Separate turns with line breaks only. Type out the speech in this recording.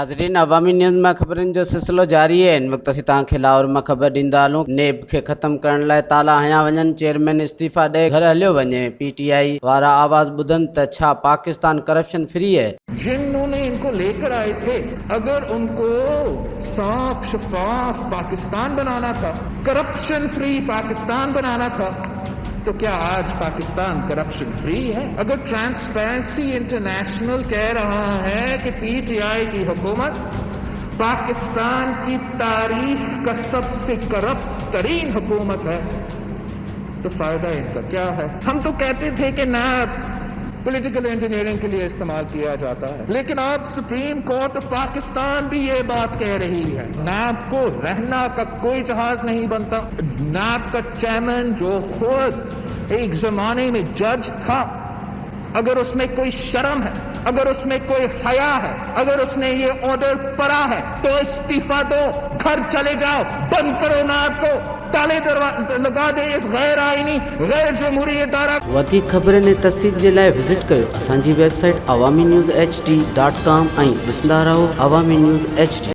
नाज़रीन, अवामी न्यूज़ में ख़बरनि जो सिलसिलो जारी है। इन वक्त असीं तव्हांखे लाहौर में ख़बर ॾींदा हलूं। नेब खे ख़त्म करण लाइ ताला हया वञनि, चेयरमैन इस्तीफ़ा ॾे घर हलियो वञे। PTI वारा आवाज़ ॿुधनि त छा पाकिस्तान करप्शन फ्री है?
जिन्होंने इनको लेकर आए थे, अगर उनको साफ शफाफ पाकिस्तान बनाना था, करप्शन फ्री पाकिस्तान बनाना था, तो क्या आज पाकिस्तान करप्शन फ्री है? अगर ट्रांसपेरेंसी इंटरनेशनल कह रहा है कि PTI की हुकूमत पाकिस्तान की तारीख का सबसे करप्ट तरीन हुकूमत है, तो फायदा इनका क्या है? हम तो कहते थे कि ना पॉलिटिकल इंजीनियरिंग के लिए इस्तेमाल किया जाता है, लेकिन अब सुप्रीम कोर्ट ऑफ पाकिस्तान भी ये बात कह रही है, नाब को रहना का कोई जहाज नहीं बनता। नाब का चेयरमैन जो खुद एक जमाने में जज था, अगर उसमें कोई शर्म है, अगर उसमें कोई हया है, अगर उसने ये ऑर्डर पढ़ा है, तो इस्तीफा दो, घर चले जाओ, बंद करो नाब को, ताले लगा दे इस गैर आईनी गैर जमहूरी इदारा।
वधीक ख़बरनि ऐं तफ़सील जे लाइ विज़िट कयो असांजी वेबसाइट awamiNewsHD.com ऐं ॾिसंदा रहो अवामी न्यूज़ HD।